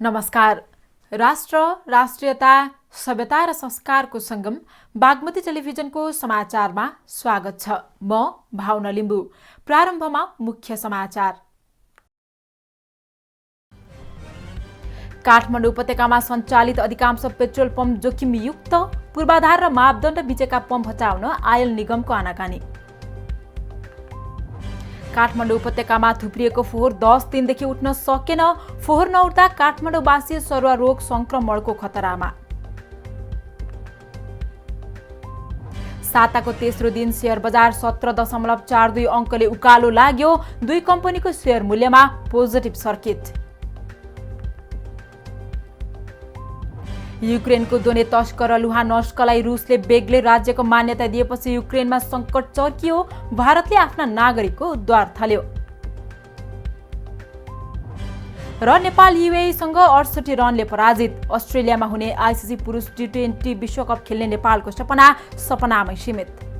नमस्कार। राष्ट्र, राष्ट्रियता, सभ्यता र संस्कारको संगम बागमती टेलिभिजनको समाचारमा स्वागत छ। म भावना लिम्बू। प्रारम्भमा मुख्य समाचार। काठमाडौँ उपत्यकामा सञ्चालित अधिकांश पेट्रोल पम्प जोखिमयुक्त, पूर्वाधार र मापदण्ड बीचका पम्प हटाउन आयल निगमको आनाकानी। काठमाडौँ उपत्यकामा थुप्रिएको फोहोर 10 दिनदेखि उठ्न सकेन। फोहोर नउठ्दा काठमाडौँवासी सरुवा रोग संक्रमणको खतरामा। साताको तेस्रो दिन शेयर बजार 17.42 अङ्कले उकालो लाग्यो। दुई कम्पनीको शेयर मूल्यमा पोजिटिभ सर्किट। युक्रेनको दोनेत्स्क र लुहान्स्कलाई रुसले बेग्लै राज्यको मान्यता दिएपछि युक्रेनमा सङ्कट चर्कियो। भारतले आफ्ना नागरिकको उद्धार थाल्यो। र नेपाल युएईसँग 68 रनले पराजित। अस्ट्रेलियामा हुने आइसिसी पुरुष टी20 विश्वकप खेल्ने नेपालको सपनामै सीमित।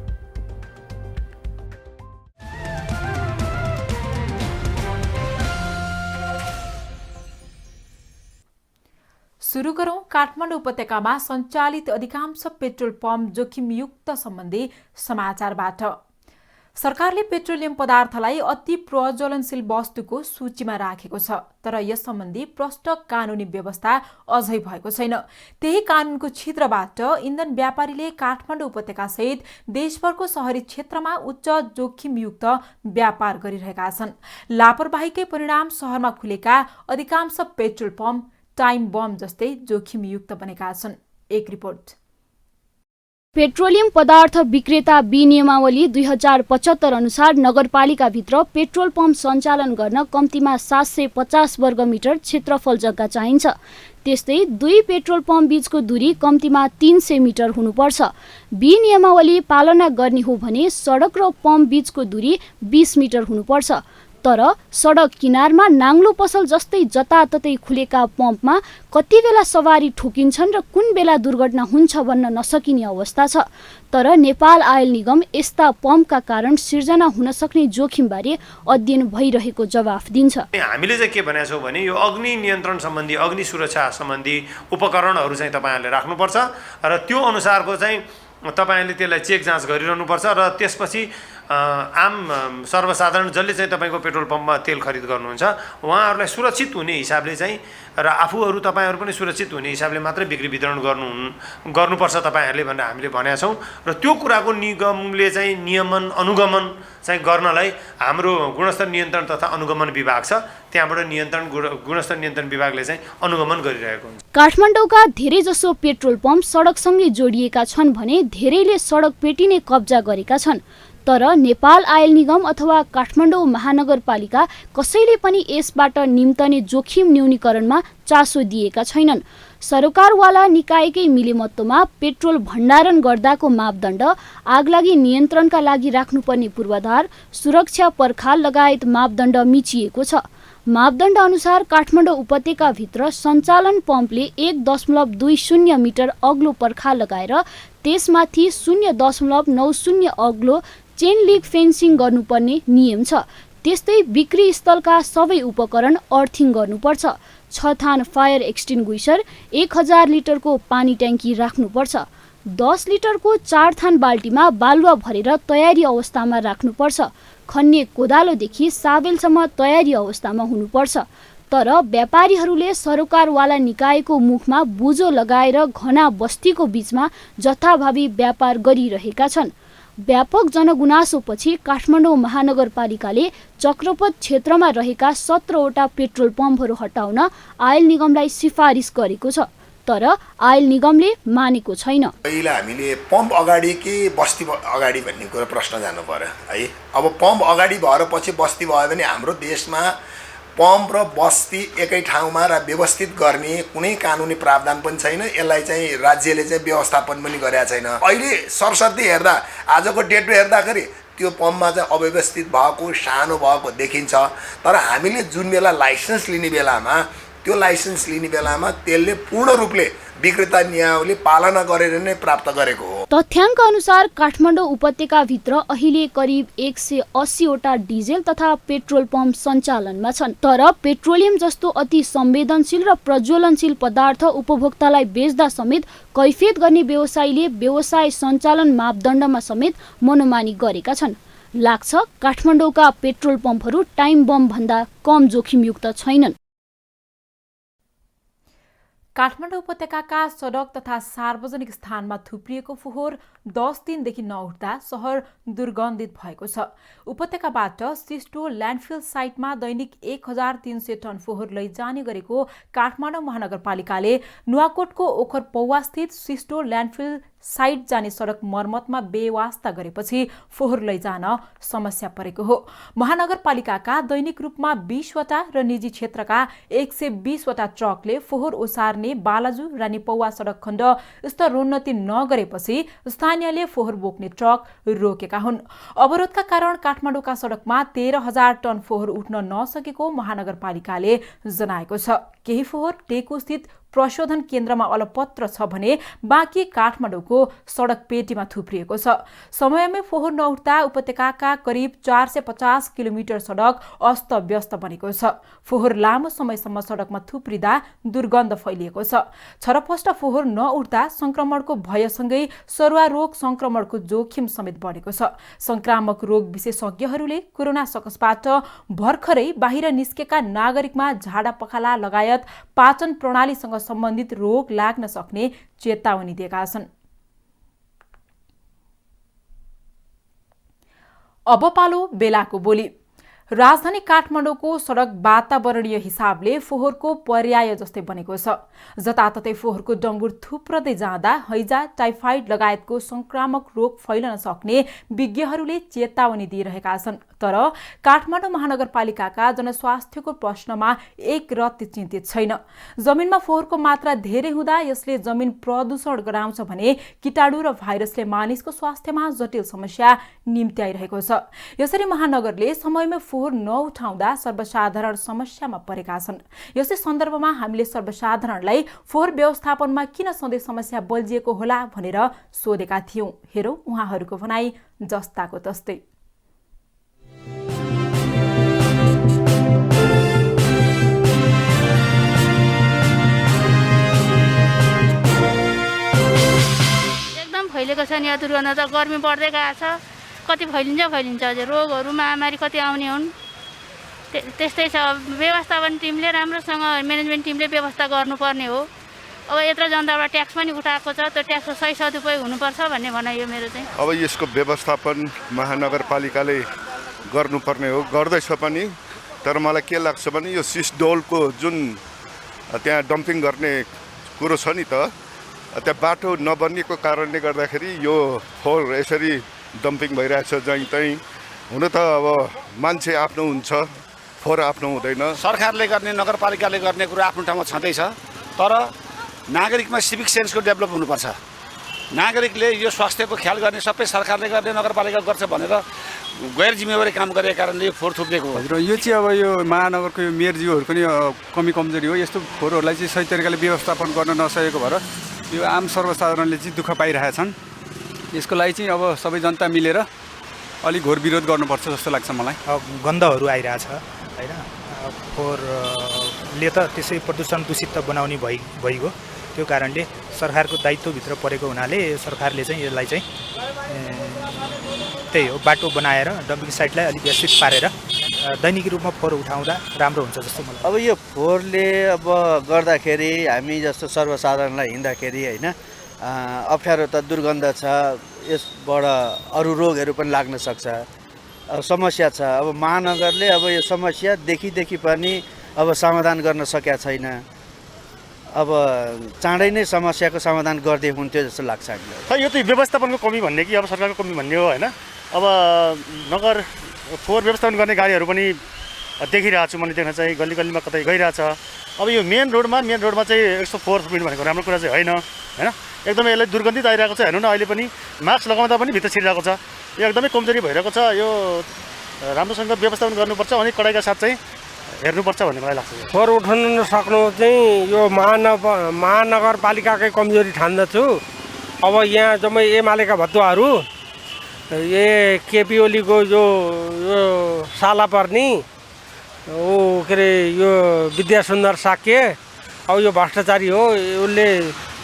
सुरु गरौं काठमाडौँ उपत्यकामा सञ्चालित अधिकांश पेट्रोल पम्प जोखिमयुक्त सम्बन्धी समाचारबाट। सरकारले पेट्रोलियम पदार्थलाई अति प्रज्वलनशील वस्तुको सूचीमा राखेको छ, तर यस सम्बन्धी प्रष्ट कानुनी व्यवस्था अझै भएको छैन। त्यही कानुनको छिद्रबाट इन्धन व्यापारीले काठमाडौँ उपत्यकासहित देशभरको शहरी क्षेत्रमा उच्च जोखिमयुक्त व्यापार गरिरहेका छन्। लापरवाहीकै परिणाम शहरमा खुलेका अधिकांश पेट्रोल पम्प टाइम बम जस्तै जोखिमयुक्त बनेका छन्। एक रिपोर्ट। पेट्रोलियम पदार्थ विक्रेता विनियमावली 2075 अनुसार नगरपालिकाभित्र पेट्रोल पम्प सञ्चालन गर्न कम्तीमा 750 वर्गमिटर क्षेत्रफल जग्गा चाहिन्छ। त्यस्तै दुई पेट्रोल पम्प बीचको दूरी कम्तीमा 300 मिटर हुनुपर्छ। विनियमावली पालना गर्ने हो भने सडक र पम्प बीचको दूरी 20 मिटर हुनुपर्छ। तर सडक किनारमा नाङ्लो पसल जस्तै जताततै खुलेका पम्पमा कति बेला सवारी ठोकिन्छन् र कुन बेला दुर्घटना हुन्छ भन्न नसकिने अवस्था छ। तर नेपाल आयल निगम यस्ता पम्पका कारण सिर्जना हुन सक्ने जोखिमबारे अध्ययन भइरहेको जवाफ दिन्छ। हामीले चाहिँ के भनेका छौँ भने यो अग्नि नियन्त्रण सम्बन्धी, अग्नि सुरक्षा सम्बन्धी उपकरणहरू चाहिँ तपाईँहरूले राख्नुपर्छ र त्यो अनुसारको चाहिँ तपाईँले त्यसलाई चेक जाँच गरिरहनुपर्छ र त्यसपछि आम सर्वसाधारण जसले चाहिँ तपाईँको पेट्रोल पम्पमा तेल खरिद गर्नुहुन्छ उहाँहरूलाई सुरक्षित हुने हिसाबले चाहिँ र आफूहरू तपाईँहरू पनि सुरक्षित हुने हिसाबले मात्रै बिक्री वितरण गर्नुपर्छ तपाईँहरूले भनेर हामीले भनेका छौँ। र त्यो कुराको निगमले चाहिँ नियमन अनुगमन चाहिँ गर्नलाई हाम्रो गुणस्तर नियन्त्रण तथा अनुगमन विभाग छ, त्यहाँबाट गुणस्तर नियन्त्रण विभागले चाहिँ अनुगमन गरिरहेको हुन्छ। काठमाडौँका धेरैजसो पेट्रोल पम्प सडकसँगै जोडिएका छन् भने धेरैले सडक पेटी नै कब्जा गरेका छन्। तर नेपाल आयल निगम अथवा काठमाडौँ महानगरपालिका कसैले पनि यसबाट निम्तने जोखिम न्यूनीकरणमा चासो दिएका छैनन्। सरकारवाला निकायकै मिलेमत्तोमा पेट्रोल भण्डारण गर्दाको मापदण्ड, आगलागी नियन्त्रणका लागि राख्नुपर्ने पूर्वाधार, सुरक्षा पर्खाल लगायत मापदण्ड मिचिएको छ। मापदण्ड अनुसार काठमाडौँ उपत्यकाभित्र सञ्चालन पम्पले 1.20 मिटर अग्लो पर्खाल लगाएर त्यसमाथि 0.90 अग्लो चेन लिग फेन्सिङ गर्नुपर्ने नियम छ। त्यस्तै बिक्री स्थलका सबै उपकरण अर्थिङ गर्नुपर्छ। 6 थान फायर एक्सटिङ्ग्विसर, 1000 लिटरको पानी ट्याङ्की राख्नुपर्छ। 10 लिटरको 4 थान बाल्टीमा बालुवा भरेर तयारी अवस्थामा राख्नुपर्छ। खन्ने कोदालोदेखि साबेलसम्म तयारी अवस्थामा हुनुपर्छ। तर व्यापारीहरूले सरकारवाला निकायको मुखमा बुझो लगाएर घना बस्तीको बीचमा जथाभावी व्यापार गरिरहेका छन्। व्यापक जनगुनासोपछि काठमाडौँ महानगरपालिकाले चक्रपथ क्षेत्रमा रहेका 17वटा पेट्रोल पम्पहरू हटाउन आयल निगमलाई सिफारिस गरेको छ। तर आयल निगमले मानेको छैन। अहिले हामीले पम्प अगाडि कि बस्ती अगाडि भन्ने कुरा प्रश्न जानु पर्यो है। अब पम्प अगाडि भएर पछि बस्ती भयो भने हाम्रो देशमा पम्प र बस्ती एकै ठाउँमा र व्यवस्थित गर्ने कुनै कानुनी प्रावधान पनि छैन। यसलाई चाहिँ राज्यले चाहिँ व्यवस्थापन पनि गरेका छैन। अहिले सरसर्ती हेर्दा, आजको डेटमा हेर्दाखेरि त्यो पम्पमा चाहिँ अव्यवस्थित भएको, सानो भएको देखिन्छ। तर हामीले जुन बेला लाइसेन्स लिने बेलामा, त्यो लाइसेन्स लिने बेलामा त्यसले पूर्ण रूपले विक्रेता नियमावली पालना गरेर नै प्राप्त गरेको हो। तथ्याङ्क अनुसार काठमाडौँ उपत्यकाभित्र अहिले करिब 180वटा डिजेल तथा पेट्रोल पम्प सञ्चालनमा छन्। तर पेट्रोलियम जस्तो अति संवेदनशील र प्रज्वलनशील पदार्थ उपभोक्तालाई बेच्दा समेत कैफियत गर्ने व्यवसायीले व्यवसाय सञ्चालन मापदण्डमा समेत मनोमानी गरेका छन्। लाग्छ काठमाडौँका पेट्रोल पम्पहरू टाइम बम भन्दा कम जोखिमयुक्त छैनन्। काठमाडौँ उपत्यकाका सडक तथा सार्वजनिक स्थानमा थुप्रिएको फोहोर 10 दिनदेखि नउठ्दा सहर दुर्गन्धित भएको छ। उपत्यकाबाट सिस्टो ल्यान्डफिल साइटमा दैनिक 1300 टन फोहोर लैजाने गरेको काठमाडौँ महानगरपालिकाले नुवाकोटको ओखर पौवास्थित सिस्टो ल्यान्डफिल साइट जाने सडक मर्मतमा बेवास्ता गरेपछि फोहोर लैजान समस्या परेको हो। महानगरपालिकाका दैनिक रूपमा 20वटा र निजी क्षेत्रका 120वटा ट्रकले फोहोर ओसार्ने बालाजु रानी पौवा सडक खण्ड स्तरोन्नति नगरेपछि स्थानीयले फोहोर बोक्ने ट्रक रोकेका हुन्। अवरोधका कारण काठमाडौँका सडकमा 13,000 टन फोहोर उठ्न नसकेको महानगरपालिकाले जनाएको छ। केही फोहोर टेको स्थित प्रशोधन केन्द्रमा अलपत्र छ भने बाँकी काठमाडौँको सडक पेटीमा थुप्रिएको छ। समयमै फोहोर नउठ्दा उपत्यकाका करिब 450 किलोमिटर सडक अस्तव्यस्त बनेको छ। फोहोर लामो समयसम्म सडकमा थुप्रिँदा दुर्गन्ध फैलिएको छ। छरपष्ट फोहोर नउठ्दा संक्रमणको भयसँगै सरुवा रोग संक्रमणको जोखिम समेत बढेको छ। संक्रामक रोग विशेषज्ञहरूले कोरोना सकसबाट भर्खरै बाहिर निस्केका नागरिकमा झाडा पखाला लगायत पाचन प्रणालीसँग सम्बन्धित रोग लाग्न सक्ने चेतावनी दिएका छन्। अब पालो बेलाको बोली। राजधानी काठमाडौँको सडक वातावरणीय हिसाबले फोहोरको पर्याय जस्तै बनेको छ। जताततै फोहोरको डङ्गुर थुप्रदै जाँदा हैजा, टाइफाइड लगायतको संक्रामक रोग फैलन सक्ने विज्ञहरूले चेतावनी दिइरहेका छन्। तर काठमाडौँ महानगरपालिकाका जनस्वास्थ्यको प्रश्नमा एक रत्ती चिन्तित छैन। जमिनमा फोहोरको मात्रा धेरै हुँदा यसले जमिन प्रदूषण गराउँछ भने कीटाणु र भाइरसले मानिसको स्वास्थ्यमा जटिल समस्या निम्त्याइरहेको छ। यसरी महानगरले समयमै फोहोर नउठाउँदा सर्वसाधारण समस्यामा परेका छन्। यसै सन्दर्भमा हामीले सर्वसाधारणलाई फोहोर व्यवस्थापनमा किन सधैँ समस्या बल्झिएको होला भनेर सोधेका थियौं। हेरौं उहाँहरूको भनाई जस्ताको तस्तै। फैलिएको छ नि। यहाँ दुर्गन्ध त गर्मी बढ्दै गएको छ। कति फैलिन्छ अझै रोगहरू महामारी कति आउने हुन्। त्यस्तै छ। व्यवस्थापन टिमले राम्रोसँग म्यानेजमेन्ट टिमले व्यवस्था गर्नुपर्ने हो। अब यत्रो जनताबाट ट्याक्स पनि उठाएको छ, त्यो ट्याक्सको सही सदुपयोग हुनुपर्छ भन्ने भनाइ हो मेरो चाहिँ। अब यसको व्यवस्थापन महानगरपालिकाले गर्नुपर्ने हो, गर्दैछ पनि। तर मलाई के लाग्छ भने यो सिसडोलको जुन त्यहाँ डम्पिङ गर्ने कुरो छ नि त, त्यहाँ बाटो नबनिएको कारणले गर्दाखेरि यो फोहोर यसरी डम्पिङ भइरहेछ जहीँ तहीँ। हुन त अब मान्छे आफ्नो हुन्छ, फोहोर आफ्नो हुँदैन। सरकारले गर्ने नगरपालिकाले गर्ने कुरो आफ्नो ठाउँमा छँदैछ, तर नागरिकमा सिभिक सेन्सको डेभलप हुनुपर्छ। नागरिकले यो स्वास्थ्यको ख्याल गर्ने सबै सरकारले गर्ने नगरपालिका गर्छ भनेर गैर जिम्मेवारी काम गरेको कारणले यो फोहोर थुप्रेको हो। हजुर, यो चाहिँ अब यो महानगरको यो मेयरज्यूहरूको नि कमी कमजोरी हो। यस्तो फोहोरहरूलाई चाहिँ सही तरिकाले व्यवस्थापन गर्न नसकेको भएर यो आम सर्वसाधारणले चाहिँ दुःख पाइरहेछन्। यसको लागि चाहिँ अब सबै जनता मिलेर अलिक घोर विरोध गर्नुपर्छ जस्तो लाग्छ मलाई। गन्धहरू आइरहेछ होइन, फोहोरले त त्यसै प्रदूषण दूषित त बनाउने भइगयो। त्यो कारणले सरकारको दायित्वभित्र परेको हुनाले सरकारले चाहिँ यसलाई चाहिँ त्यही हो, बाटो बनाएर डम्पिङ साइटलाई अलिक व्यवस्थित पारेर दैनिक रूपमा फोहोर उठाउँदा राम्रो हुन्छ जस्तो मलाई। अब यो फोहोरले अब गर्दाखेरि हामी जस्तो सर्वसाधारणलाई हिँड्दाखेरि होइन अप्ठ्यारो त दुर्गन्ध छ, यसबाट अरू रोगहरू पनि लाग्न सक्छ, समस्या छ। अब महानगरले अब यो समस्या देखि पनि अब समाधान गर्न सकेका छैन। अब चाँडै नै समस्याको समाधान गर्दै हुन्थ्यो जस्तो लाग्छ हामीलाई। यो चाहिँ व्यवस्थापनको कमी भन्ने कि अब सरकारको कमी भन्ने हो होइन। अब नगर फोहोर व्यवस्थापन गर्ने गाडीहरू पनि देखिरहेको छु मैले, देख्न चाहिँ गल्ली गल्लीमा कतै गइरहेछ। अब यो मेन रोडमा चाहिँ यस्तो फोहोर थुप्रिनु भनेको राम्रो कुरा चाहिँ होइन होइन। एकदमै यसलाई दुर्गन्धित आइरहेको छ। हेर्नु न, अहिले पनि मास्क लगाउँदा पनि भित्र छिरिरहेको छ। यो एकदमै कमजोरी भइरहेको छ। यो राम्रोसँग व्यवस्थापन गर्नुपर्छ अनि कडाइका साथ चाहिँ हेर्नुपर्छ भन्ने मलाई लाग्छ। फोहोर उठाउन नसक्नु चाहिँ यो महानगरपालिकाकै कमजोरी ठान्दछु। अब यहाँ जम्मै एमालेका भत्तुवाहरू केपी ओलीको यो साला पर्ने के अरे यो विद्यासुन्दर साक्य अब यो भ्रष्टाचारी हो। उसले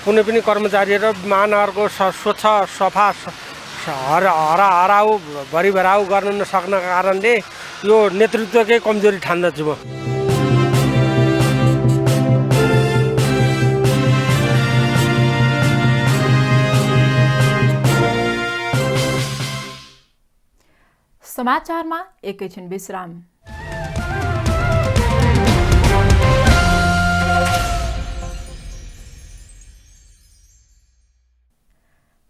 कुनै पनि कर्मचारी र महानगरको स्वच्छ सफा हराउ भरिभराउ गर्न नसक्नका कारणले यो नेतृत्वकै कमजोरी ठान्दछु म। समाचारमा एकैछिन विश्राम।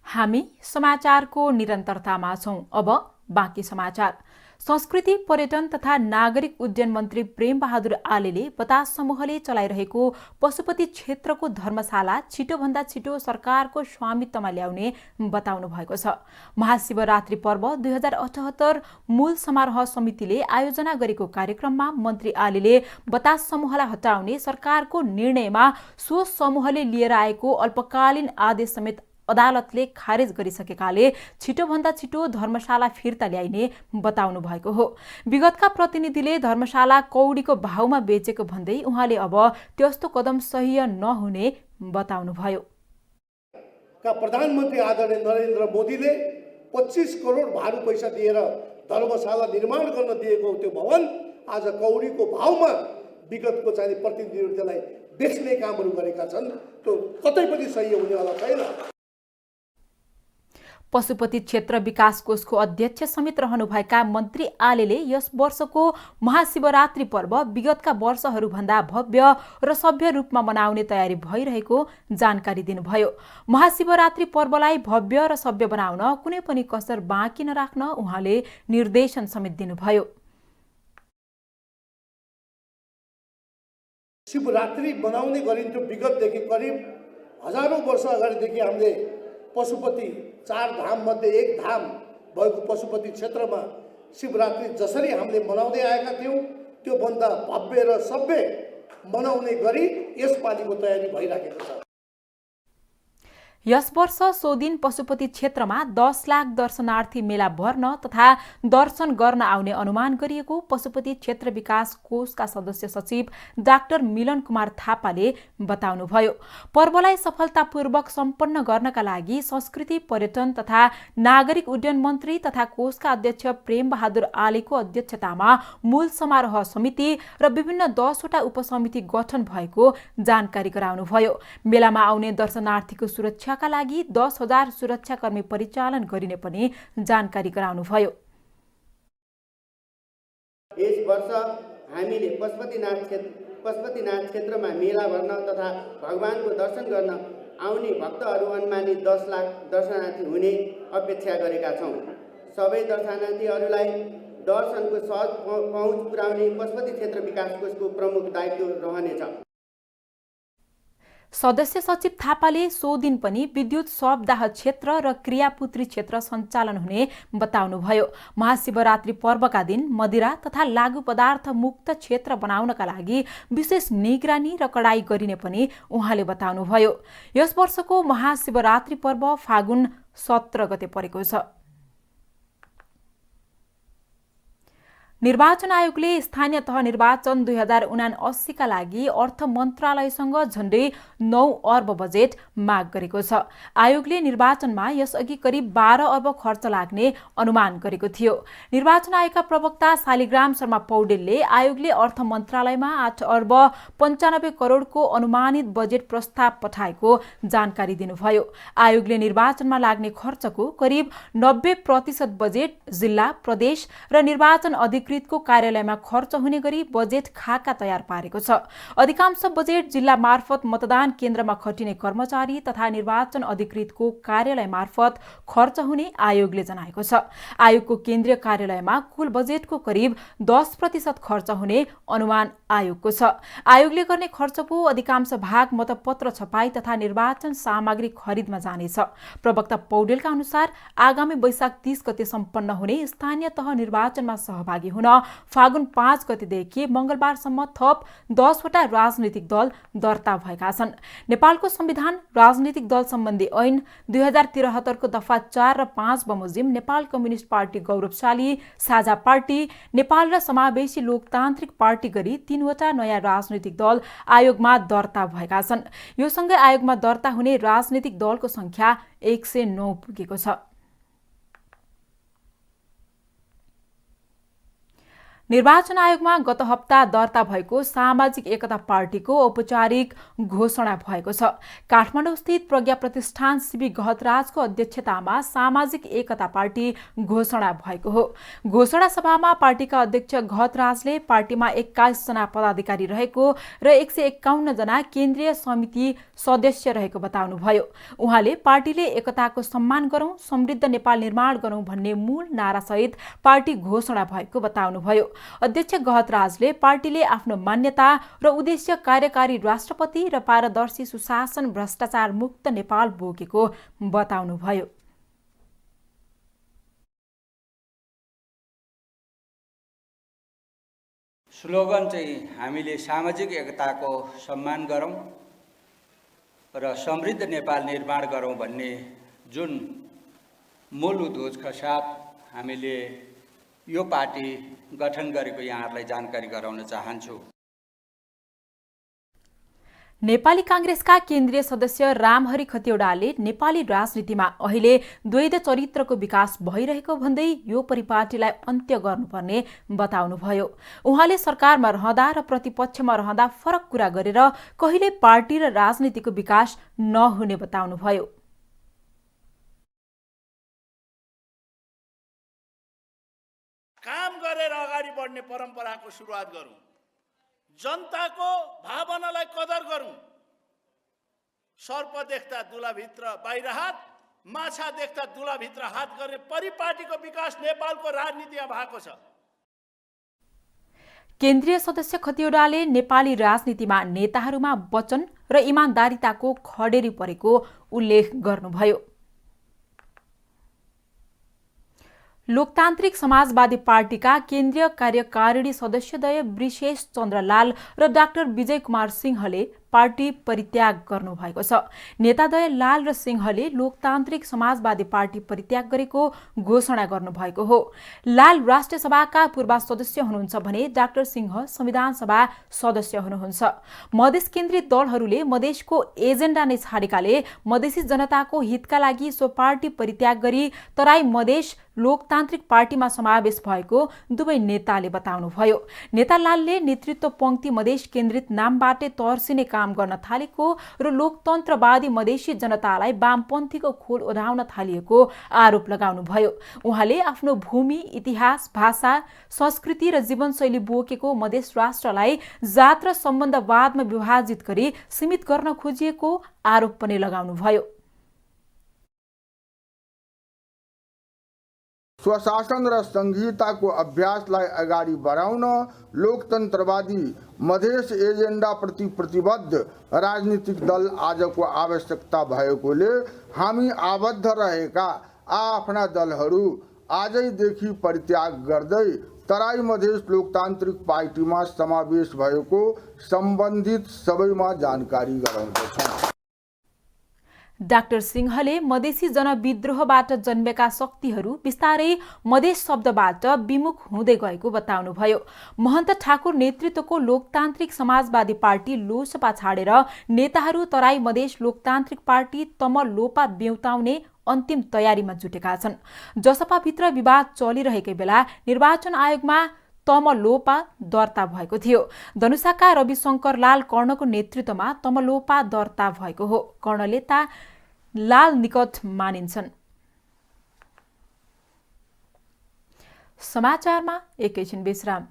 हामी समाचारको निरन्तरतामा छौं। अब बाँकी समाचार। संस्कृति पर्यटन तथा नागरिक उड्डयन मन्त्री प्रेम बहादुर आलेले बतास समूहले चलाइरहेको पशुपति क्षेत्रको धर्मशाला छिटोभन्दा छिटो सरकारको स्वामित्वमा ल्याउने बताउनु भएको छ। महाशिवरात्रि पर्व 2078 मूल समारोह समितिले आयोजना गरेको कार्यक्रममा मन्त्री आलेले बतास समूहलाई हटाउने सरकारको निर्णयमा सो समूहले लिएर आएको अल्पकालीन आदेश समेत अदालतले खारेज गरिसकेकाले छिटोभन्दा छिटो धर्मशाला फिर्ता ल्याइने बताउनु भएको हो। विगतका प्रतिनिधिले धर्मशाला कौडीको भाउमा बेचेको भन्दै उहाँले अब त्यस्तो कदम सही नहुने बताउनुभयो। प्रधानमन्त्री आदरणीय नरेन्द्र मोदीले 25 करोड भारू पैसा दिएर धर्मशाला निर्माण गर्न दिएको त्यो भवन आज कौडीको भाउमा विगतको चाहिँ प्रतिनिधिहरूले बेच्ने कामहरू गरेका छन्। त्यो कतै पनि सही हुनेवाला छैन। पशुपति क्षेत्र विकास कोषको अध्यक्ष समेत रहनुभएका मन्त्री आलेले यस वर्षको महाशिवरात्रि पर्व विगतका वर्षहरूभन्दा भव्य र सभ्य रूपमा मनाउने तयारी भइरहेको जानकारी दिनुभयो। महाशिवरात्रि पर्वलाई भव्य र सभ्य बनाउन कुनै पनि कसर बाँकी नराख्न उहाँले निर्देशन समेत दिनुभयो। शिवरात्रि मनाउने गरिन्थ्यो विगतदेखि करिब हजारौं वर्ष अगाडिदेखि हामीले पशुपति 4 धाम मध्ये एक धाम भएको पशुपति क्षेत्रमा शिवरात्रि जसरी हामीले मनाउँदै आएका थियौं त्यो भन्दा भव्य र सभ्य मनाउने गरी यसपालिको तयारी भइराखेको छ। यस वर्ष सो दिन पशुपति क्षेत्रमा 10 लाख दर्शनार्थी मेला भर्न तथा दर्शन गर्न आउने अनुमान गरिएको पशुपति क्षेत्र विकास कोषका सदस्य सचिव डाक्टर मिलन कुमार थापाले बताउनुभयो। पर्वलाई सफलतापूर्वक सम्पन्न गर्नका लागि संस्कृति पर्यटन तथा नागरिक उड्डयन मन्त्री तथा कोषका अध्यक्ष प्रेम बहादुर आलेको अध्यक्षतामा मूल समारोह समिति र विभिन्न 10 वटा उपसमिति गठन भएको जानकारी गराउनुभयो। मेलामा आउने दर्शनार्थीको सुरक्षा का लागि 10,000 सुरक्षाकर्मी परिचालन गरिने पनि जानकारी गराउनुभयो। यस वर्ष हामीले पशुपतिनाथ क्षेत्रमा मेला भर्न तथा भगवानको दर्शन गर्न आउने भक्तहरू अनुमानित 10 लाख दर्शनार्थी हुने अपेक्षा गरेका छौं। सबै दर्शनार्थीहरूलाई दर्शनको सहज पहुँच पुर्याउने पशुपति क्षेत्र विकास कोषको प्रमुख दायित्व रहनेछ। सदस्य सचिव थापाले सो दिन पनि विद्युत शवदाह क्षेत्र र क्रियापुत्री क्षेत्र सञ्चालन हुने बताउनुभयो। महाशिवरात्रि पर्वका दिन मदिरा तथा लागु पदार्थ मुक्त क्षेत्र बनाउनका लागि विशेष निगरानी र कडाई गरिने पनि उहाँले बताउनुभयो। यस वर्षको महाशिवरात्रि पर्व फागुन 17 गते परेको छ। निर्वाचन आयोगले स्थानीय तह निर्वाचन 2079 का लागि अर्थ मन्त्रालयसँग झण्डै 9 अर्ब बजेट माग गरेको छ। आयोगले निर्वाचनमा यसअघि करिब 12 अर्ब खर्च लाग्ने अनुमान गरेको थियो। निर्वाचन आयोगका प्रवक्ता शालिग्राम शर्मा पौडेलले आयोगले अर्थ मन्त्रालयमा 8 अर्ब 95 करोडको अनुमानित बजेट प्रस्ताव पठाएको जानकारी दिनुभयो। आयोगले निर्वाचनमा लाग्ने खर्चको करिब 90% बजेट जिल्ला, प्रदेश र निर्वाचन अधिकृतको कार्यालयमा खर्च हुने गरी बजेट खाका तयार पारेको छ। अधिकांश बजेट जिल्ला मार्फत मतदान केन्द्रमा खटिने कर्मचारी तथा निर्वाचन अधिकृतको कार्यालय मार्फत खर्च हुने आयोगले जनाएको छ। आयोगको केन्द्रीय कार्यालयमा कुल बजेटको करिब 10% खर्च हुने अनुमान आयोगको छ। आयोगले गर्ने खर्चको अधिकांश भाग मतपत्र छपाई तथा निर्वाचन सामग्री खरिदमा जानेछ। प्रवक्ता पौडेलका अनुसार आगामी वैशाख 30 गते सम्पन्न हुने स्थानीय तह निर्वाचनमा सहभागी हुन फागुन 5 गतेदेखि मंगलबारसम्म थप 10 वटा राजनीतिक दल दर्ता भएका छन्। नेपालको संविधान राजनीतिक दल सम्बन्धी ऐन 2073 को दफा 4 र 5 बमोजिम नेपाल कम्युनिस्ट पार्टी गौरवशाली साझा पार्टी नेपाल र समावेशी लोकतान्त्रिक पार्टी गरी 3 वटा नयाँ राजनीतिक दल आयोगमा दर्ता भएका छन्। यो सँगै आयोगमा दर्ता हुने राजनीतिक दलको संख्या 109 पुगेको छ। निर्वाचन आयोगमा गत हप्ता दर्ता भएको सामाजिक एकता पार्टीको औपचारिक घोषणा भएको छ। काठमाडौँस्थित प्रज्ञा प्रतिष्ठान सिबी गहतराजको अध्यक्षतामा सामाजिक एकता पार्टी घोषणा भएको हो। घोषणा सभामा पार्टीका अध्यक्ष गहतराजले पार्टीमा 21 जना पदाधिकारी रहेको र 151 जना केन्द्रीय समिति सदस्य रहेको बताउनुभयो। उहाँले पार्टीले एकताको सम्मान गरौं, समृद्ध नेपाल निर्माण गरौं भन्ने मूल नारासहित पार्टी घोषणा भएको बताउनुभयो। अध्यक्ष गहतराजले पार्टीले आफ्नो मान्यता र उद्देश्य कार्यकारी राष्ट्रपति र पारदर्शी सुशासन भ्रष्टाचार मुक्त नेपाल बोकेको बताउनुभयो। स्लोगन चाहिँ हामीले सामाजिक एकताको सम्मान गरौं र समृद्ध नेपाल निर्माण गरौं भन्ने जुन मूल उद्देश्यका साथ हामीले यो पार्टी गठन गरेको यहाँहरूलाई जानकारी गराउन चाहन्छु। नेपाली कांग्रेसका केन्द्रीय सदस्य रामहरि खतिवड़ाले नेपाली राजनीतिमा अहिले द्वैध चरित्रको विकास भइरहेको भन्दै यो परिपाटीलाई अन्त्य गर्नुपर्ने बताउनुभयो। उहाँले सरकारमा रहँदा र प्रतिपक्षमा रहँदा फरक कुरा गरेर कहिले पार्टी र राजनीतिको विकास नहुने बताउनुभयो। काम गरेर अगाडि बढ्ने परम्पराको सुरुवात गरौं, जनताको भावनालाई कदर गरौं। सर्प देख्दा दुलाभित्र बाहिर हात, माछा देख्दा दुलाभित्र हात गर्ने परिपाटीको विकास नेपालको राजनीतिमा भएको छ। केन्द्रीय सदस्य खतिवड़ाले नेपाली राजनीतिमा नेताहरूमा वचन र इमानदारीताको खडेरी परेको उल्लेख गर्नुभयो। लोकतान्त्रिक समाजवादी पार्टीका केन्द्रीय कार्यकारिणी सदस्यद्वय वृषेश चन्द्रलाल र डाक्टर विजय कुमार सिंहले पार्टी परित्याग गर्नुभएको छ। नेताद्वय लाल र सिंहले लोकतान्त्रिक समाजवादी पार्टी परित्याग गरेको घोषणा गर्नुभएको हो। लाल राष्ट्रिय सभाका पूर्व सदस्य हुनुहुन्छ भने डाक्टर सिंह संविधान सभा सदस्य हुनुहुन्छ। मधेस केन्द्रित दलहरूले मधेसको एजेन्डा नै छाडेकाले मधेसी जनताको हितका लागि सो पार्टी परित्याग गरी तराई मधेस लोकतान्त्रिक पार्टीमा समावेश भएको दुवै नेताले बताउनुभयो। नेता लालले नेतृत्व पंक्ति मधेस केन्द्रित नामबाटै तर्सिने काम गर्न थालेको र लोकतन्त्रवादी मधेसी जनतालाई वामपन्थीको खोल ओढाउन थालिएको आरोप लगाउनुभयो। उहाँले आफ्नो भूमि, इतिहास, भाषा, संस्कृति र जीवनशैली बोकेको मधेस राष्ट्रलाई जात र सम्बन्धवादमा विभाजित गरी सीमित गर्न खोजिएको आरोप पनि लगाउनुभयो। स्वशासन र संघीयताको अभ्यासलाई अगाडि बढाउन लोकतन्त्रवादी मधेस एजेन्डाप्रति प्रतिबद्ध राजनीतिक दल आजको आवश्यकता भएकोले हामी आबद्ध रहेका आफ्ना दलहरू आजैदेखि परित्याग गर्दै तराई मधेस लोकतान्त्रिक पार्टीमा समावेश भएको सम्बन्धित सबैमा जानकारी गराउँदछौँ। डाक्टर सिंहले मधेसी जनविद्रोहबाट जन्मेका शक्तिहरू बिस्तारै मधेस शब्दबाट विमुख हुँदै गएको बताउनुभयो। महन्त ठाकुर नेतृत्वको लोकतान्त्रिक समाजवादी पार्टी लोसपा छाडेर नेताहरू तराई मधेस लोकतान्त्रिक पार्टी तमलोपा बेउताउने अन्तिम तयारीमा जुटेका छन्। जसपाभित्र विवाद चलिरहेकै बेला निर्वाचन आयोगमा तमलोपा दर्ता भएको थियो। धनुषाका रविशंकर लाल कर्णको नेतृत्वमा तमलोपा दर्ता भएको हो। कर्णलेता लाल निकट मानिन्छन्। समाचारमा एकैछिन विश्राम।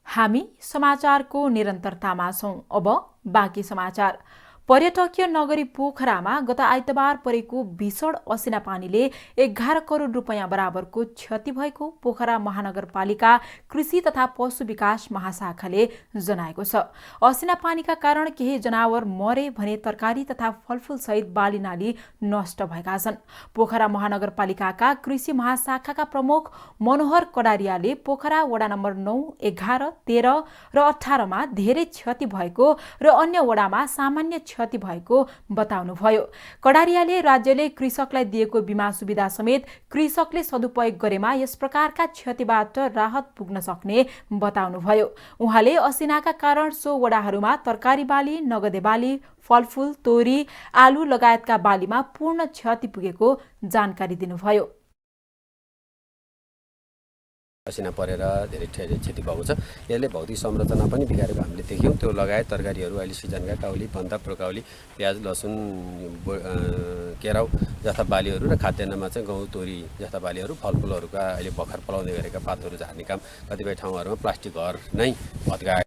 हामी समाचारको निरन्तरतामा छौं। अब बाँकी समाचार। पर्यटकीय नगरी पोखरामा गत आइतबार परेको भीषण असिना पानीले 11 करोड रुपैयाँ बराबरको क्षति भएको पोखरा महानगरपालिका कृषि तथा पशु विकास महाशाखाले जनाएको छ। असिना पानीका कारण केही जनावर मरे भने तरकारी तथा फलफूल सहित बाली नाली नष्ट भएका छन्। पोखरा महानगरपालिकाका कृषि महाशाखाका प्रमुख मनोहर कडारियाले पोखरा वडा नम्बर 9, 11, 13 र 18 मा धेरै क्षति भएको र अन्य वडामा सामान्य क्षति भएको बताउनुभयो। कडारियाले राज्यले कृषकलाई दिएको बीमा सुविधा समेत कृषकले सदुपयोग गरेमा यस प्रकारका क्षतिबाट राहत पुग्न सक्ने बताउनुभयो। उहाँले असिनाका कारण सो वडाहरूमा तरकारी बाली, नगदे बाली, फलफूल, तोरी, आलु लगायतका बालीमा पूर्ण क्षति पुगेको जानकारी दिनुभयो। असिना परेर धेरै क्षति भएको छ। यसले भौतिक संरचना पनि बिगारेको हामीले देख्यौँ। त्यो लगायत तरकारीहरू अहिले सिजनका काउली, बन्दा, ब्रोकाउली, प्याज, लसुन, केराउ जस्ता बालीहरू र खाद्यान्नमा चाहिँ गहुँ, तोरी जस्ता बालीहरू, फलफुलहरूका अहिले भर्खर पलाउने गरेका पातहरू झार्ने काम कतिपय ठाउँहरूमा प्लास्टिक घर नै भत्काए।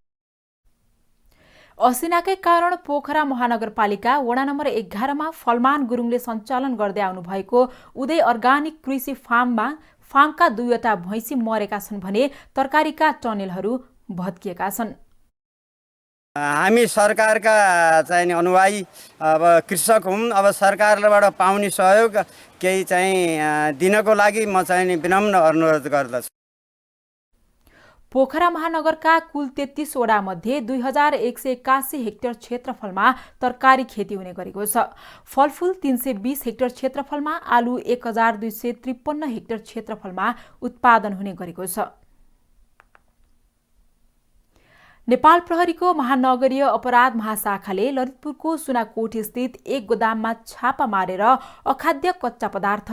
असिनाकै कारण पोखरा महानगरपालिका वडा नम्बर 11 मा फलमान गुरुङले सञ्चालन गर्दै आउनुभएको उदय अर्गानिक कृषि फार्मका 2वटा भैँसी मरेका छन् भने तरकारीका टनेलहरू भत्किएका छन्। हामी सरकारका चाहिँ अनुयायी अब कृषक हौँ। अब सरकारबाट पाउने सहयोग केही चाहिँ दिनको लागि म चाहिँ विनम्र अनुरोध गर्दछु। पोखरा महानगरका कुल 33 वडा मध्ये 2181 हेक्टर क्षेत्रफलमा तरकारी खेती हुने गरेको छ। फलफूल 320 हेक्टर क्षेत्रफलमा, आलु 1253 हेक्टर क्षेत्रफलमा उत्पादन हुने गरेको छ। नेपाल प्रहरीको महानगरीय अपराध महाशाखाले ललितपुरको सुनाकोठी स्थित एक गोदाममा छापा मारेर अखाद्य कच्चा पदार्थ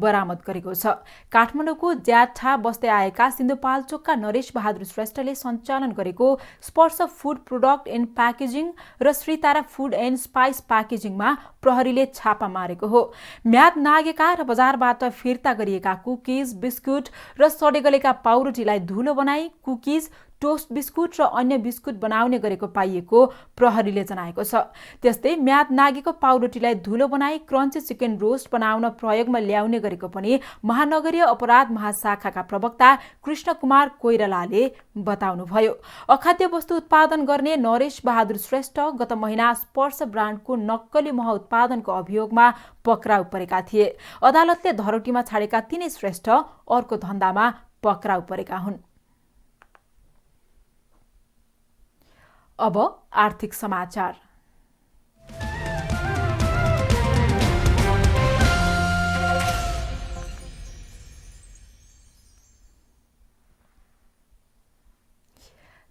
बरामद गरेको छ। काठमाडौँको ज्याठा बस्दै आएका सिन्धुपाल्चोकका नरेश बहादुर श्रेष्ठले सञ्चालन गरेको स्पर्श फुड प्रोडक्ट एन्ड प्याकेजिङ र श्रीतारा फुड एन्ड स्पाइस प्याकेजिङमा प्रहरीले छापा मारेको हो। म्याद नागेका र बजारबाट फिर्ता गरिएका कुकिज, बिस्कुट र सडेगलेका पाउरोटीलाई धुलो बनाई कुकिज, टोस्ट बिस्कुट र अन्य बिस्कुट बनाउने गरेको पाइएको प्रहरीले जनाएको छ। त्यस्तै म्याद नागेको पाउरोटीलाई धुलो बनाई क्रन्ची चिकन रोस्ट बनाउन प्रयोगमा ल्याउने गरेको पनि महानगरीय अपराध महाशाखाका प्रवक्ता कृष्ण कुमार कोइरालाले बताउनुभयो। अखाद्य वस्तु उत्पादन गर्ने नरेश बहादुर श्रेष्ठ गत महिना स्पर्श ब्रान्डको नक्कली मह उत्पादनको अभियोगमा पक्राउ परेका थिए। अदालतले धरोटीमा छाडेका तीनै श्रेष्ठ अर्को धन्दामा पक्राउ परेका हुन्। अब आर्थिक समाचार।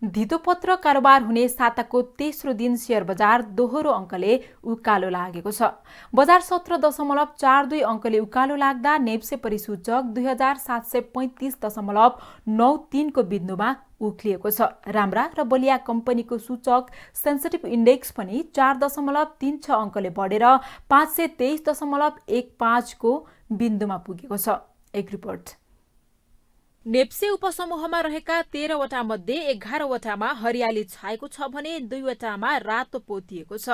धितोपत्र कारोबार हुने साताको तेस्रो दिन शेयर बजार दोहोरो अङ्कले उकालो लागेको छ। बजार 17.42 अङ्कले उकालो लाग्दा नेप्से परिसूचक 2735.93 को बिन्दुमा उक्लिएको छ। राम्रा र बलिया कम्पनीको सूचक सेन्सिटिभ इन्डेक्स पनि 4.36 अङ्कले बढेर 523.15 को बिन्दुमा पुगेको छ। एक रिपोर्ट। नेप्से उपसमूहमा रहेका 13 वटा मध्ये 11 वटामा हरियाली छाएको छ भने 2 वटामा रातो पोतिएको छ।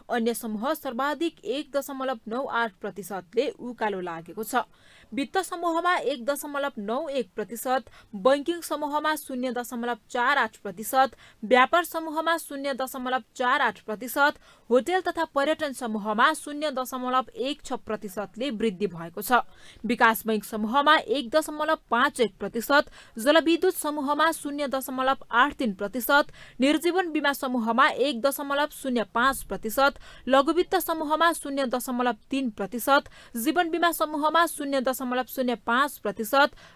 अन्य समूह सर्वाधिक 1.98% उकालो लागेको छ। वित्त समूहमा 1.91%, बैंकिङ समूहमा 0.48%, व्यापार समूहमा 0.48%, होटेल तथा पर्यटन समूहमा 0.16% वृद्धि भएको छ। विकास बैंक समूहमा 1.51%, जलविद्युत समूहमा 0.83%, निर्जीवन बीमा समूहमा 1.05%, लघुवित्त समूहमा 0.3%, जीवन बीमा समूहमा 0.05%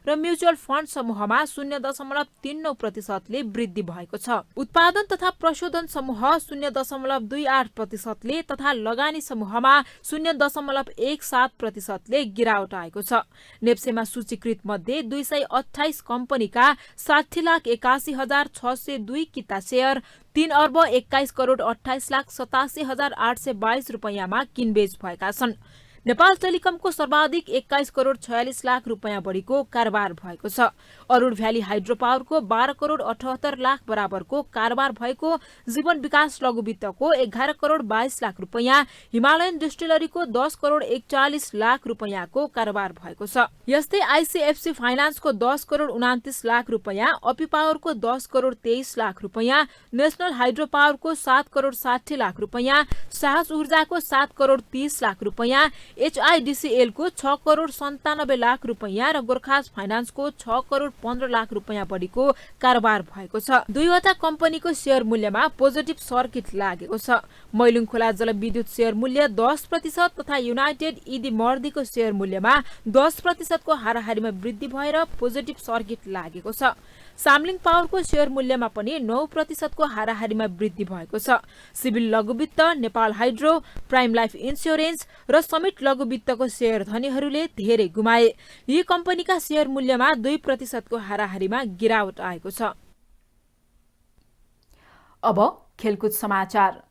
र म्युचुअल फण्ड समूहमा 0.39% वृद्धि भएको छ। उत्पादन तथा प्रशोधन समूह 0.28% तथा लगानी समूहमा 0.17% गिरावट आएको छ। नेप्सेमा सूचीकृत मध्ये 228 कम्पनीका 60,81,602 किता शेयर 3,21,28,87,822 रुपैयाँमा किनबेच भएका छन्। नेपाल टेलिकमको सर्वाधिक 21 करोड 46 लाख रुपैयाँ बढीको कारोबार भएको छ। अरुण भ्याली हाइड्रो पावरको 12 करोड 78 लाख बराबरको कारोबार भएको, जीवन विकास लघुवित्तको 11 करोड 22 लाख रुपैयाँ, हिमालयन डिस्टिलरीको 10 करोड 41 लाख रुपैयाँको कारोबार भएको छ। यस्तै आइसिएफसी फाइनान्सको 10 करोड 29 लाख रुपैयाँ, अपी पावरको 10 करोड 23 लाख रुपैयाँ, नेशनल हाइड्रो पावरको 7 करोड 60 लाख रुपैयाँ, साहस ऊर्जाको 7 करोड 30 लाख रुपैयाँ, एचआईडीसीएलको 6 करोड 97 लाख रुपैयाँ र गोर्खाज फाइनान्सको 6 करोड 15 लाख रुपैयाँ बढीको कारोबार भएको छ। दुईवटा कम्पनीको शेयर मूल्यमा पोजिटिभ सर्किट लागेको छ। मैलुङ खोला जलविद्युत शेयर मूल्य 10% तथा युनाइटेड इडी मर्दीको शेयर मूल्यमा 10% को हाराहारीमा वृद्धि भएर पोजिटिभ सर्किट लागेको छ। सामलिङ पावरको शेयर मूल्यमा पनि 9% को हाराहारीमा वृद्धि भएको छ। सिभिल लघुवित्त, Nepal hydro, prime life insurance र समिट लघुवित्तको शेयर धनीहरूले धेरै गुमाए। यी कम्पनीका शेयर मूल्यमा 2% को हाराहारीमा गिरावट आएको छ। अब खेलकुद समाचार।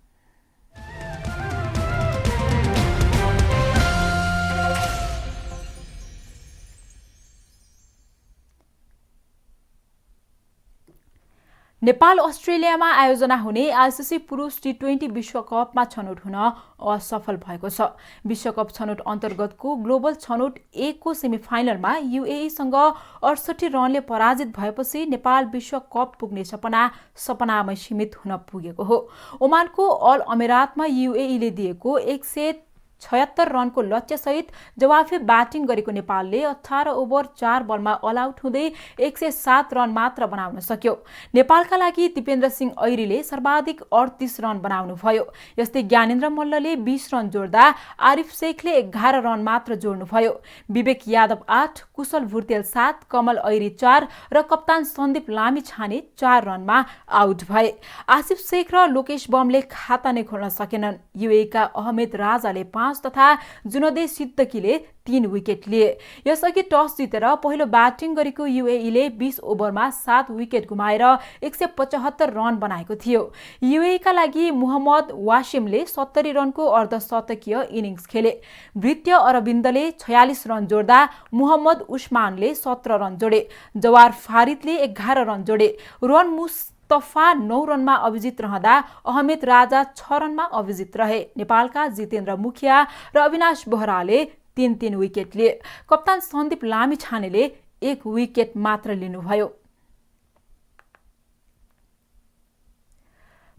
नेपाल अस्ट्रेलियामा आयोजना हुने आइसिसी पुरुष टी20 विश्वकपमा छनौट हुन असफल भएको छ। विश्वकप छनौट अन्तर्गतको ग्लोबल छनौट 1 को सेमिफाइनलमा युएईसँग 68 रनले पराजित भएपछि नेपाल विश्वकप पुग्ने सपनामै सीमित हुन पुगेको हो। ओमानको अल अमिरातमा युएईले दिएको 176 रनको लक्ष्यसहित जवाफी ब्याटिङ गरेको नेपालले 18 ओभर 4 बलमा अल आउट हुँदै 107 रन मात्र बनाउन सक्यो। नेपालका लागि दिपेन्द्र सिंह ऐरीले सर्वाधिक 38 रन बनाउनुभयो। यस्तै ज्ञानेन्द्र मल्लले 20 रन जोड्दा आरिफ शेखले 11 रन मात्र जोड्नुभयो। विवेक यादव 8, कुशल भुर्तेल 7, कमल ऐरी 4 र कप्तान सन्दीप लामिछाने 4 रनमा आउट भए। आसिफ शेख र लोकेश बमले खाता नै खोल्न सकेनन्। युएईका अहमेद राजाले 5 तथा जुनदे सिद्दकीले 3 विकेट लिए। यसअघि टस जितेर पहिलो ब्याटिङ गरेको युएईले 20 ओभरमा 7 विकेट गुमाएर 175 रन बनाएको थियो। युएईका लागि मोहम्मद वासिमले 70 रनको अर्धशतकीय इनिङ्स खेले। भृत्य अरविन्दले 46 रन जोड्दा मोहम्मद उस्मानले 17 रन जोडे। जवार फारिदले 11 रन जोडे। रोहन मुस्तफा 9 रनमा अभिजित रहँदा अहमेद राजा 6 रनमा अभिजित रहे। नेपालका जितेन्द्र मुखिया र अविनाश बोहराले 3-3 विकेट लिए। कप्तान सन्दीप लामिछानेले 1 विकेट मात्र लिनुभयो।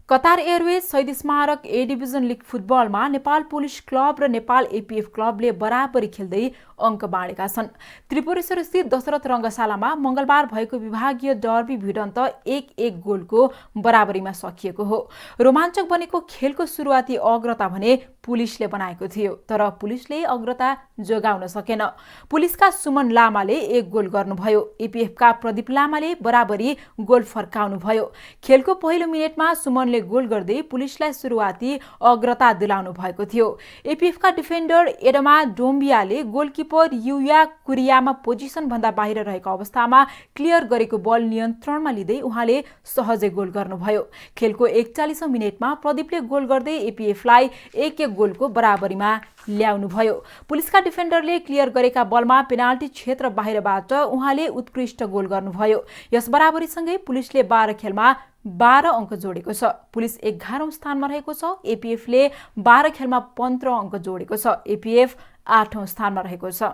कतार एयरवेज शहीद स्मारक ए डिभिजन लिग फुटबलमा नेपाल पुलिस क्लब र नेपाल एपीएफ क्लबले बराबरी खेल्दै अङ्क बाँडेका छन्। त्रिपुरेश्वर स्थित दशरथ रङ्गशालामा मंगलबार भएको विभागीय डर्बी भिडन्त 1-1 गोलको बराबरीमा सकिएको हो। रोमाञ्चक बनेको खेलको सुरुवाती अग्रता भने पुलिसले बनाएको थियो, तर पुलिसले अग्रता जोगाउन सकेन। पुलिसका सुमन लामाले 1 गोल गर्नुभयो। एपीएफका प्रदीप लामाले बराबरी गोल फर्काउनुभयो। खेलको पहिलो मिनेटमा सुमनले गोल गर्दै पुलिसलाई सुरुवाती अग्रता दिलाउनु भएको थियो। एपीएफका डिफेन्डर एडमा डोम्बियाले गोलकिपर युया कुरियामा पोजिसन भन्दा बाहिर रहेको अवस्थामा क्लियर गरेको बल नियन्त्रणमा लिँदै उहाँले सहजै गोल गर्नुभयो। खेलको 41औं मिनेटमा प्रदीपले गोल गर्दै एपीएफलाई 1-1 गोलको बराबरीमा ल्याउनुभयो। पुलिसका डिफेन्डरले क्लियर गरेका बलमा पेनाल्टी क्षेत्र बाहिरबाट उहाँले उत्कृष्ट गोल गर्नुभयो। यस बराबरीसँगै पुलिसले 12 खेलमा 12 अङ्क जोडेको छ। पुलिस 11औं स्थानमा रहेको छ। एपीएफले 12 खेलमा 15 अङ्क जोडेको छ। एपीएफ 8औं स्थानमा रहेको छ।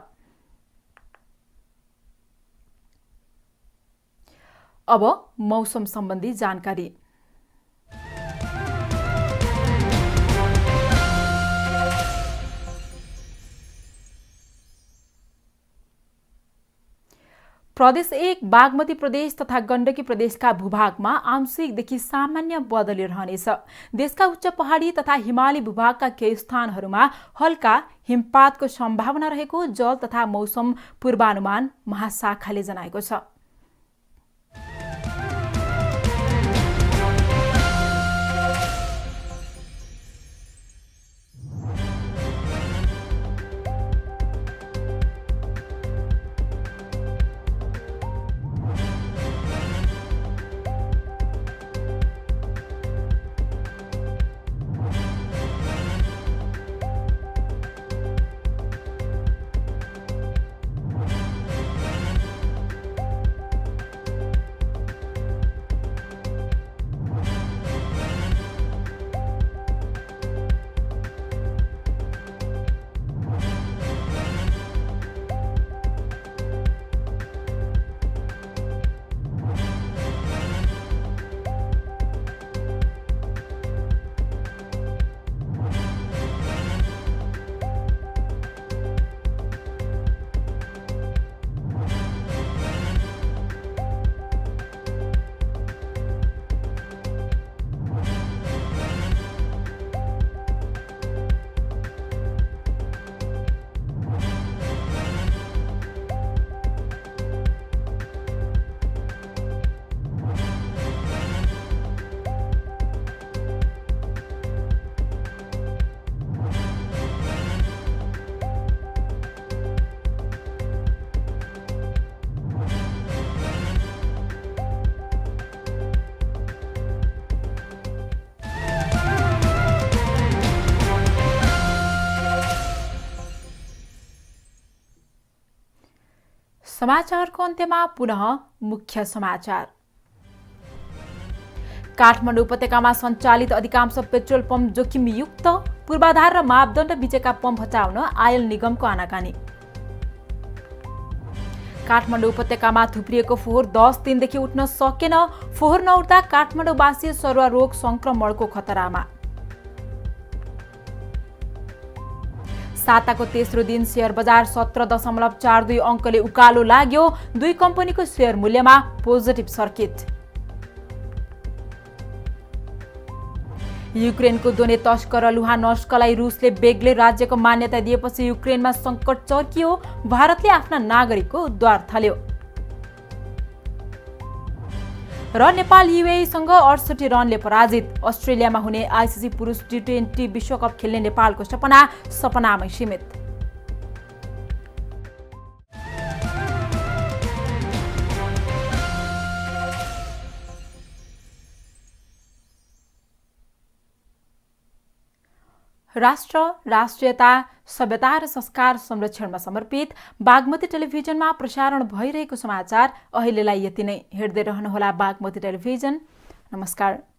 अब मौसम सम्बन्धी जानकारी। प्रदेश 1 बागमती प्रदेश तथा गण्डकी प्रदेशका भूभागमा आंशिकदेखि सामान्य बदली रहनेछ। देशका उच्च पहाडी तथा हिमाली भूभागका केही स्थानहरूमा हल्का हिमपातको सम्भावना रहेको जल तथा मौसम पूर्वानुमान महाशाखाले जनाएको छ। समाचारको अन्त्यमा पुनः मुख्य समाचार। काठमाडौँ उपत्यकामा सञ्चालित अधिकांश पेट्रोल पम्प जोखिमयुक्त, पूर्वाधार र मापदण्ड बीचका पम्प हटाउन आयल निगमको आनाकानी। काठमाडौँ उपत्यकामा थुप्रिएको फोहोर 10 दिनदेखि उठ्न सकेन, फोहोर नउठ्दा काठमाडौँवासी सरुवा रोग संक्रमणको खतरामा। साताको तेस्रो दिन शेयर बजार 17.42 अङ्कले उकालो लाग्यो, 2 कम्पनीको शेयर मूल्यमा पोजिटिभ सर्किट। युक्रेनको दोनेत्स्क र लुहान्स्कलाई रुसले बेग्लै राज्यको मान्यता दिएपछि युक्रेनमा सङ्कट चर्कियो, भारतले आफ्ना नागरिकको द्वार थाल्यो। र नेपाल युएईसँग 68 रनले पराजित, अस्ट्रेलियामा हुने आइसिसी पुरुष टी20 विश्वकप खेल्ने नेपालको सपनामै सीमित। राष्ट्र, राष्ट्रियता, सभ्यता र संस्कार संरक्षणमा समर्पित बागमती टेलिभिजनमा प्रसारण भइरहेको समाचार अहिलेलाई यति नै। हेर्दै रहनुहोला बागमती टेलिभिजन। नमस्कार।